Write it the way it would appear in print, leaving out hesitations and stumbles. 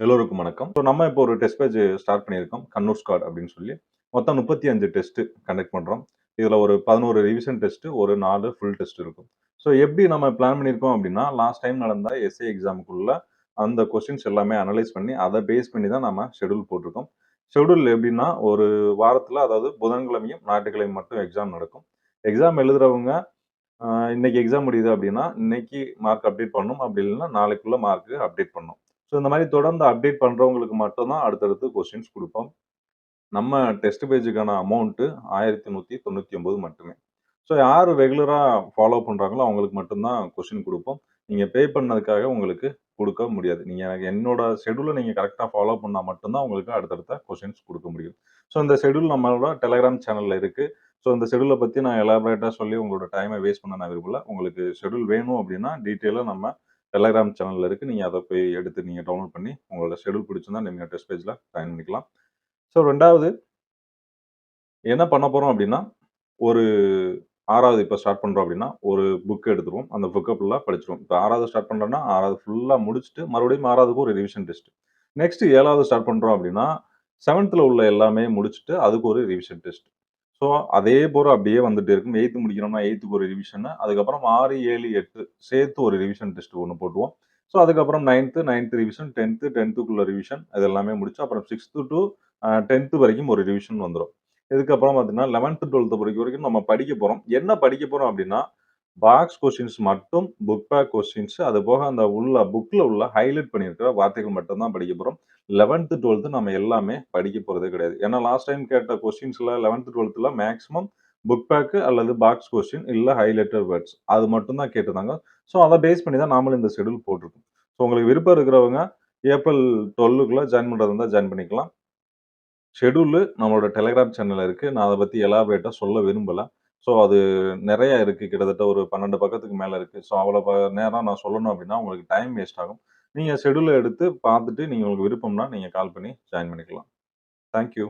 எல்லோருக்கும் வணக்கம். நம்ம இப்போ ஒரு டெஸ்ட் பேட்ச் ஸ்டார்ட் பண்ணியிருக்கோம். கண்ணூர் ஸ்குவாட் அப்படின்னு சொல்லி. மொத்தம் 35 டெஸ்ட் கண்டக்ட் பண்றோம். இதுல ஒரு 11 ரிவிஷன் டெஸ்ட், ஒரு 4 ஃபுல் டெஸ்ட் இருக்கும். ஸோ எப்படி நம்ம பிளான் பண்ணியிருக்கோம் அப்படின்னா, லாஸ்ட் டைம் நடந்த எஸ்ஏ எக்ஸாமுக்குள்ள அந்த கொஸ்டின்ஸ் எல்லாமே அனலைஸ் பண்ணி, அத பேஸ் பண்ணி தான் நம்ம ஷெட்யூல் போட்டிருக்கோம். ஷெட்யூல் எப்படின்னா, ஒரு வாரத்துல அதாவது புதன்கிழமையும், ஞாயிற்றுக்கிழமையும் மட்டும் எக்ஸாம் நடக்கும். எக்ஸாம் எழுதுறவங்க இன்னைக்கு எக்ஸாம் முடியுது அப்படின்னா, இன்னைக்கு மார்க் அப்டேட் பண்ணணும். அப்படி இல்லைன்னா நாளைக்குள்ள மார்க் அப்டேட் பண்ணணும். ஸோ இந்த மாரி தொடர்ந்து அப்டேட் பண்றவங்களுக்கு மட்டும் தான் அடுத்தடுத்து கொஸ்டின்ஸ் குடுப்போம். நம்ம டெஸ்ட் பேட்ச்க்கான அமௌண்ட் ரூ. 1199 மட்டுமே. ஸோ யாரு ரெகுலரா ஃபாலோ பண்றாங்களோ அவங்களுக்கு மட்டும் தான் கொஸ்டின் குடுப்போம். நீங்க பே பண்ணதுக்காக உங்களுக்கு குடுக்க முடியாது. நீங்க என்னோட ஷெட்யூல நீங்க கரெக்ட்டா ஃபாலோ பண்ணா மட்டும் தான் உங்களுக்கு அடுத்தடுத்த கொஸ்டின்ஸ் குடுக்க முடியும். ஸோ இந்த ஷெட்யூல் நம்மளோட டெலகிராம் சேனல்ல இருக்கு. ஸோ இந்த ஷெட்யூல பத்தி நான் எலாபரேட்டா சொல்லி உங்களோட டைம வேஸ்ட் பண்ண நான் விரும்பல. உங்களுக்கு ஷெட்யூல் வேணும் அப்படின்னா, டீட்டெயிலா நம்ம டெலகிராம் சேனல்ல இருக்கு. நீங்க அத போய் எடுத்து நீங்க டவுன்லோட் பண்ணி உங்களோட ஷெட்யூல் பிடிச்சிருந்தா நீங்க டெஸ்ட் பேஜ்ல ஜாயின் பண்ணிக்கலாம். ஸோ 2வது என்ன பண்ண போறோம் அப்படின்னா, ஒரு 6வது இப்ப ஸ்டார்ட் பண்றோம் அப்படின்னா, ஒரு புக் எடுத்துருவோம். அந்த புக்க ஃபுல்லா படிச்சுருவோம். இப்ப 6வது ஸ்டார்ட் பண்றோம்னா, 6வது ஃபுல்லா முடிச்சுட்டு, மறுபடியும் 6வதுக்கு ஒரு ரிவிஷன் டெஸ்ட். நெக்ஸ்ட் 7வது ஸ்டார்ட் பண்றோம் அப்படின்னா, 7த்ல உள்ள எல்லாமே முடிச்சுட்டு, அதுக்கு ஒரு ரிவிஷன் டெஸ்ட். ஸோ, அதே போல அப்படியே வந்துட்டே இருக்கும். 8த் முடிக்கிறோம்னா, 8த்துக்கு ஒரு ரிவிஷனு. அதுக்கப்புறம் 6, 7, 8 சேர்த்து ஒரு ரிவிஷன் டெஸ்ட் ஒண்ணு போட்டுருவோம். ஸோ, அதுக்கப்புறம் 9த் ரிவிஷன், 10த்துக்குள்ள ரிவிஷன் இது எல்லாமே முடிச்சு, அப்புறம் 6த் டூ 10த் வரைக்கும் ஒரு ரிவிஷன் வந்துரும். இதுக்கப்புறம் பார்த்தீங்கன்னா, 11த், 12த் வரைக்கும் நம்ம படிக்க போறோம். என்ன படிக்க போறோம் அப்படின்னா, பாக்ஸ் கொஸ்டின்ஸ் மட்டும், புக் பேக் கொஸ்டின்ஸ், அதுபோக அந்த உள்ள புக்ல உள்ள ஹைலைட் பண்ணியிருக்கிற வார்த்தைகள் மட்டும் தான் படிக்க போறோம். 11த், 12த் நம்ம எல்லாமே படிக்க போறதே கிடையாது. ஏன்னா லாஸ்ட் டைம் கேட்ட கொஸ்டின்ஸ்ல 11த், 12த்ல மேக்ஸிமம் புக் பேக் அல்லது பாக்ஸ் கொஸ்டின் இல்ல ஹைலைட்டட் வேர்ட்ஸ். அது மட்டும் தான் கேட்டிருந்தாங்க. ஸோ அத பேஸ் பண்ணி தான் நாமளும் இந்த ஷெட்யூல் போட்டிருக்கோம். ஸோ உங்களுக்கு விருப்பம் இருக்கிறவங்க ஏப்ரல் 12க்குள்ள ஜாயின் பண்றதா இருந்தா ஜாயின் பண்ணிக்கலாம். ஷெட்யூலு நம்மளோட டெலகிராம் சேனல்ல இருக்கு. நான் அத பத்தி எலாபரேட்டா சொல்ல விரும்பல. ஸோ அது நெறைய இருக்கு. கிட்டத்தட்ட ஒரு 12 பக்கத்துக்கு மேல இருக்கு. ஸோ அவ்வளோ நேரம் நான் சொல்லணும் அப்டின்னா, உங்களுக்கு டைம் வேஸ்ட் ஆகும். நீங்க ஷெட்யூல எடுத்து பார்த்துட்டு, நீங்க உங்களுக்கு விருப்பம்னா, நீங்க கால் பண்ணி ஜாயின் பண்ணிக்கலாம். Thank you.